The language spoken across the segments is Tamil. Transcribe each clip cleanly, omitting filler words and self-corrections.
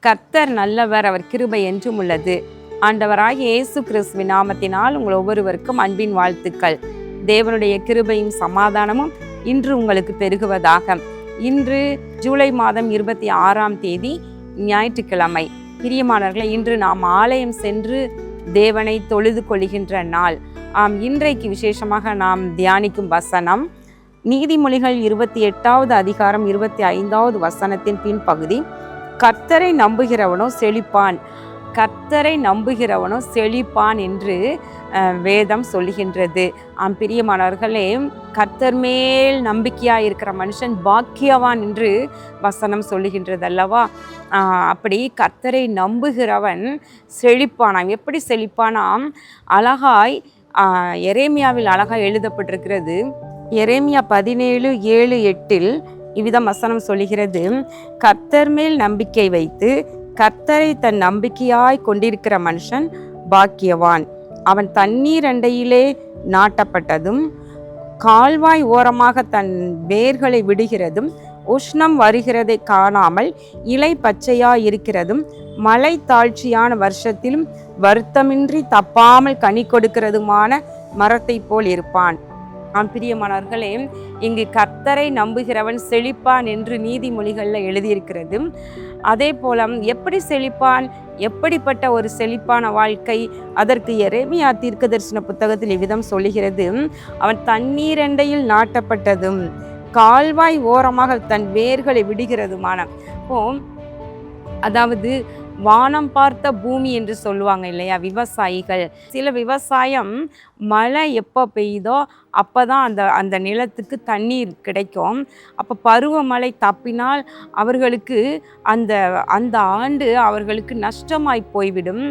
கர்த்தர் நல்லவர், அவர் கிருபை என்றும் உள்ளது. ஆண்டவராகிய இயேசு கிறிஸ்துவின் நாமத்தினால் உங்கள் ஒவ்வொருவருக்கும் அன்பின் வாழ்த்துக்கள். தேவனுடைய கிருபையும் சமாதானமும் இன்று உங்களுக்கு பெருகுவதாக. இன்று ஜூலை மாதம் 26ஆம் தேதி ஞாயிற்றுக்கிழமை. பிரியமானவர்களை, இன்று நாம் ஆலயம் சென்று தேவனை தொழுது கொள்கின்ற நாள். இன்றைக்கு விசேஷமாக நாம் தியானிக்கும் வசனம் நீதிமொழிகள் 28வது அதிகாரம் 25வது வசனத்தின் பின்பகுதி. கர்த்தரை நம்புகிறவனோ செழிப்பான், கர்த்தரை நம்புகிறவனோ செழிப்பான் என்று வேதம் சொல்லுகின்றது. பிரியமானவர்களே, கர்த்தர் மேல் நம்பிக்கையாக இருக்கிற மனுஷன் பாக்கியவான் என்று வசனம் சொல்லுகின்றது அல்லவா? அப்படி கர்த்தரை நம்புகிறவன் செழிப்பானாம். எப்படி செழிப்பானாம்? அழகாய் எரேமியாவில் அழகாய் எழுதப்பட்டிருக்கிறது. எரேமியா 17:7-8 இவ்விதம் வசனம் சொல்லுகிறது. கர்த்தர் மேல் நம்பிக்கை வைத்து கர்த்தரை தன் நம்பிக்கையாய் கொண்டிருக்கிற மனுஷன் பாக்கியவான். அவன் தண்ணீர் அண்டையிலே நாட்டப்பட்டதும் கால்வாய் ஓரமாக தன் வேர்களை விடுகிறதும் உஷ்ணம் வருகிறதை காணாமல் இலை பச்சையாய் இருக்கிறதும் மழை தாழ்ச்சியான வருஷத்திலும் வருத்தமின்றி தப்பாமல் கனி கொடுக்கிறதுமான மரத்தை போல் இருப்பான். பிரியமானவர்களே, இங்கு கர்த்தரை நம்புகிறவன் செழிப்பான் என்று நீதிமொழிகளில் எழுதியிருக்கிறது. அதே போல எப்படி செழிப்பான், எப்படிப்பட்ட ஒரு செழிப்பான வாழ்க்கை? அதற்கு எரேமியா தீர்க்கதரிசன புத்தகத்தில் இவ்விதம் சொல்லுகிறது. அவன் தண்ணீர் அண்டையில் நாட்டப்பட்டதும் கால்வாய் ஓரமாக தன் வேர்களை விடுகிறதுமான. அதாவது வானம் பார்த்த பூமி என்று சொல்லுவாங்க இல்லையா விவசாயிகள். சில விவசாயம் மழை எப்போ பெய்யுதோ அப்போ தான் அந்த நிலத்துக்கு தண்ணீர் கிடைக்கும். அப்போ பருவமழை தப்பினால் அவர்களுக்கு அந்த ஆண்டு அவர்களுக்கு நஷ்டமாய் போய்விடும்,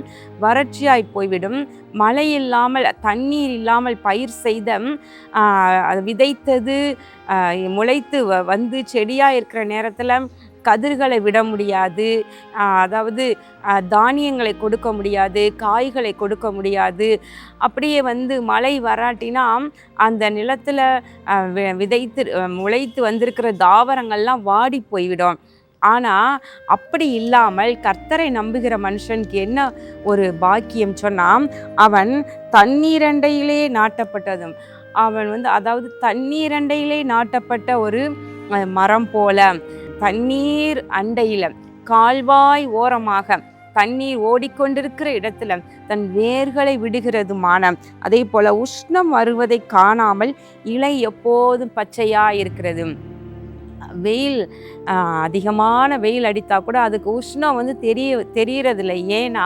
வறட்சியாய் போய்விடும். மழை இல்லாமல், தண்ணீர் இல்லாமல் பயிர் செய்த விதைத்தது முளைத்து வந்து செடியாக இருக்கிற நேரத்தில் கதிர்களை விட முடியாது, அதாவது தானியங்களை கொடுக்க முடியாது, காய்களை கொடுக்க முடியாது. அப்படியே மழை வராட்டினா அந்த நிலத்தில் முளைத்து வந்திருக்கிற தாவரங்கள்லாம் வாடி போய்விடும். ஆனால் அப்படி இல்லாமல் கர்த்தரை நம்புகிற மனுஷனுக்கு என்ன ஒரு பாக்கியம் சொன்னால், அவன் தண்ணீரண்டையிலே நாட்டப்பட்டதும், அவன் அதாவது தண்ணீரண்டையிலே நாட்டப்பட்ட ஒரு மரம் போல, தண்ணீர் அண்டையில கால்வாய் ஓரமாக தண்ணீர் ஓடிக்கொண்டிருக்கிற இடத்துல தன் வேர்களை விடுகிறதுமான. அதே போல உஷ்ணம் வருவதை காணாமல் இலை எப்போதும் பச்சையா இருக்கிறது. வெயில் அதிகமான வெயில் அடித்தா கூட அதுக்கு உஷ்ணம் தெரியறதில்லை. ஏன்னா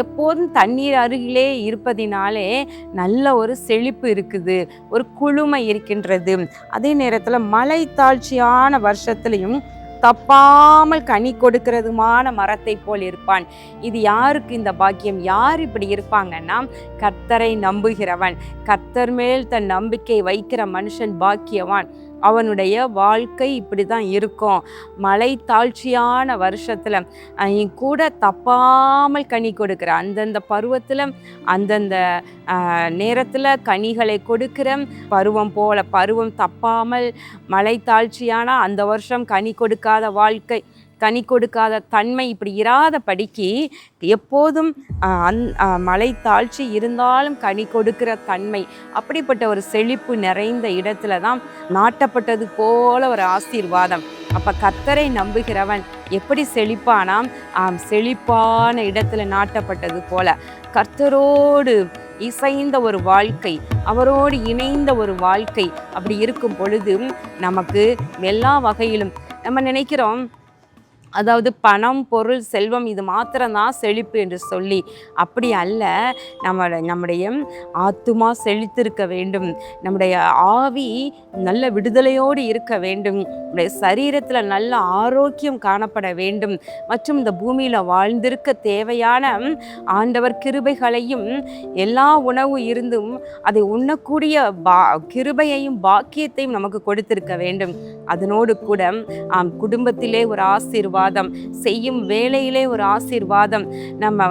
எப்போதும் தண்ணீர் அருகிலே இருப்பதினாலே நல்ல ஒரு செழிப்பு இருக்குது, ஒரு குளுமை இருக்கின்றது. அதே நேரத்தில் மழை தாழ்ச்சியான வருஷத்துலையும் தப்பாமல் கனி கொடுக்கிறதுமான மரத்தை போல் இருப்பான். இது யாருக்கு இந்த பாக்கியம்? யார் இப்படி இருப்பாங்கன்னா, கர்த்தரை நம்புகிறவன், கர்த்தர் மேல் தன் நம்பிக்கை வைக்கிற மனுஷன் பாக்கியவான். அவனுடைய வாழ்க்கை இப்படி தான் இருக்கும். மழை தாழ்ச்சியான வருஷத்தில் கூட தப்பாமல் கனி கொடுக்கிற, அந்தந்த பருவத்தில் அந்தந்த நேரத்தில் கனிகளை கொடுக்கிற பருவம் போல, பருவம் தப்பாமல் மழை தாழ்ச்சியான அந்த வருஷம் கனி கொடுக்காத வாழ்க்கை, கனி கொடுக்காத தன்மை இப்படி இராதபடிக்கு எப்போதும் மழை தாழ்ச்சி இருந்தாலும் கனி கொடுக்கிற தன்மை, அப்படிப்பட்ட ஒரு செழிப்பு நிறைந்த இடத்துல தான் நாட்டப்பட்டது போல ஒரு ஆசீர்வாதம். அப்போ கர்த்தரை நம்புகிறவன் எப்படி செழிப்பானாம்? செழிப்பான இடத்துல நாட்டப்பட்டது போல கர்த்தரோடு இசைந்த ஒரு வாழ்க்கை, அவரோடு இணைந்த ஒரு வாழ்க்கை. அப்படி இருக்கும் பொழுது நமக்கு எல்லா வகையிலும் நம்ம நினைக்கிறோம், அதாவது பணம், பொருள், செல்வம் இது மாத்திரம்தான் செழிப்பு என்று சொல்லி. அப்படி அல்ல. நம்முடைய ஆத்துமா செழித்திருக்க வேண்டும், நம்முடைய ஆவி நல்ல விடுதலையோடு இருக்க வேண்டும், நம்முடைய சரீரத்தில் நல்ல ஆரோக்கியம் காணப்பட வேண்டும், மற்றும் இந்த பூமியில் வாழ்ந்திருக்க தேவையான ஆண்டவர் கிருபைகளையும் எல்லா உணவு இருந்தும் அதை உண்ணக்கூடிய கிருபையையும் பாக்கியத்தையும் நமக்கு கொடுத்திருக்க வேண்டும். அதனோடு கூட குடும்பத்திலே ஒரு ஆசீர்வாதம், செய்யும் வேலையிலே ஒரு ஆசீர்வாதம். நம்ம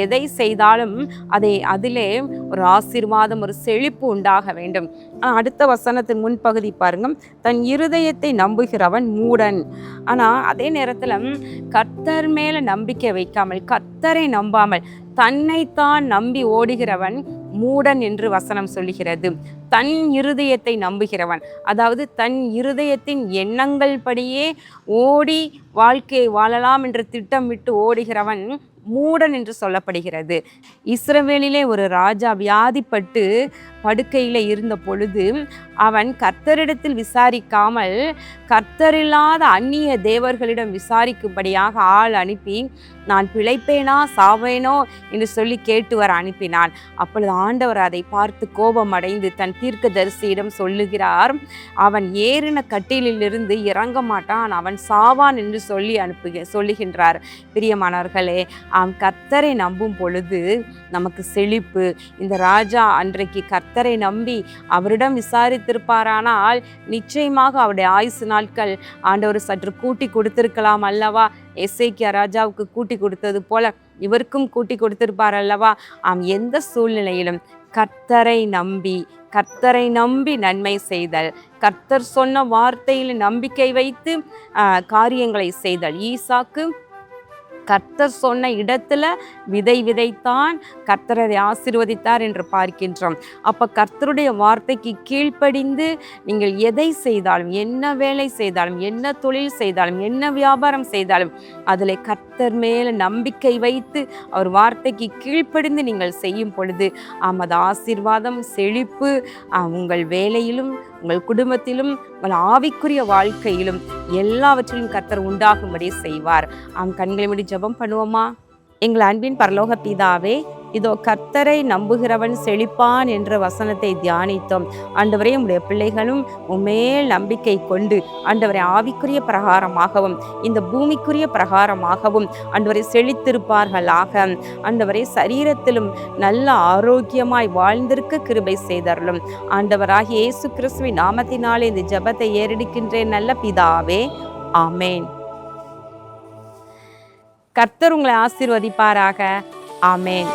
எதை செய்தாலும் அதிலே ஒரு ஆசீர்வாதம், ஒரு செழிப்பு உண்டாக வேண்டும். அடுத்த வசனத்தின் முன்பகுதி பாருங்க, தன் இருதயத்தை நம்புகிறவன் மூடன். ஆனா அதே நேரத்துல கர்த்தர் மேல நம்பிக்கை வைக்காமல், கர்த்தரை நம்பாமல் தன்னைத்தான் நம்பி ஓடுகிறவன் மூடன் என்று வசனம் சொல்லுகிறது. தன் இருதயத்தை நம்புகிறவன், அதாவது தன் இருதயத்தின் எண்ணங்கள் படியே ஓடி வாழ்க்கையை வாழலாம் என்று திட்டமிட்டு ஓடுகிறவன் மூடன் என்று சொல்லப்படுகிறது. இஸ்ரவேலிலே ஒரு ராஜா வியாதிப்பட்டு படுக்கையில் இருந்த பொழுது அவன் கர்த்தரிடத்தில் விசாரிக்காமல் கர்த்தரில்லாத அந்நிய தேவர்களிடம் விசாரிக்கும்படியாக ஆள் அனுப்பி, நான் பிழைப்பேனா சாவேனோ என்று சொல்லி கேட்டு வர அனுப்பினான். அப்பொழுது ஆண்டவர் அதை பார்த்து கோபம் அடைந்து தன் தீர்க்கதரிசியிடம் சொல்லுகிறார், அவன் ஏறின கட்டிலிருந்து இறங்க மாட்டான், அவன் சாவான் என்று சொல்லி சொல்லுகின்றார். பிரியமானவர்களே, கர்த்தரை நம்பும் பொழுது நமக்கு செழிப்பு. இந்த ராஜா அன்றைக்கு கர்த்தரை நம்பி அவரிடம் விசாரித்திருப்பாரானால் நிச்சயமாக அவருடைய ஆயுசு நாட்கள் ஆண்டவர் சற்று கூட்டி கொடுத்திருக்கலாம் அல்லவா? எசேக்கியா ராஜாவுக்கு கூட்டி கொடுத்தது போல இவருக்கும் கூட்டி கொடுத்திருப்பார் அல்லவா? எந்த சூழ்நிலையிலும் கர்த்தரை நம்பி நன்மை செய்தல், கர்த்தர் சொன்ன வார்த்தையில் நம்பிக்கை வைத்து காரியங்களை செய்தல். ஈசாக்கு கர்த்தர் சொன்ன இடத்துல விதைத்தான், கர்த்தர் அதை ஆசீர்வதித்தார் என்று பார்க்கின்றோம். அப்போ கர்த்தருடைய வார்த்தைக்கு கீழ்ப்படிந்து நீங்கள் எதை செய்தாலும், என்ன வேலை செய்தாலும், என்ன தொழில் செய்தாலும், என்ன வியாபாரம் செய்தாலும் அதில் கர்த்தர் மேல நம்பிக்கை வைத்து அவர் வார்த்தைக்கு கீழ்ப்படிந்து நீங்கள் செய்யும் பொழுது அது ஆசீர்வாதம், செழிப்பு உங்கள் வேலையிலும், உங்கள் குடும்பத்திலும், உங்கள் ஆவிக்குரிய வாழ்க்கையிலும் எல்லாவற்றிலும் கர்த்தர் உண்டாகும்படி செய்வார். கண்களை மூடி ஜெபம் பண்ணுவோமா? எங்கள் அன்பின் பரலோக பிதாவே, இதோ கர்த்தரை நம்புகிறவன் செழிப்பான் என்ற வசனத்தை தியானித்தோம். ஆண்டவரே, உம்முடைய பிள்ளைகளும் உம்மேல் நம்பிக்கை கொண்டு ஆண்டவரை ஆவிக்குரிய பிரகாரமாகவும் இந்த பூமிக்குரிய பிரகாரமாகவும் ஆண்டவரை செழித்திருப்பார்களாக. ஆண்டவரை சரீரத்திலும் நல்ல ஆரோக்கியமாய் வாழ்ந்திருக்க கிருபை செய்தருளும். ஆண்டவராகிய இயேசு கிறிஸ்துவின் நாமத்தினாலே இந்த ஜெபத்தை ஏறெடுக்கின்றேன் நல்ல பிதாவே, ஆமேன். கர்த்தர் உங்களை ஆசீர்வதிப்பாராக. ஆமேன்.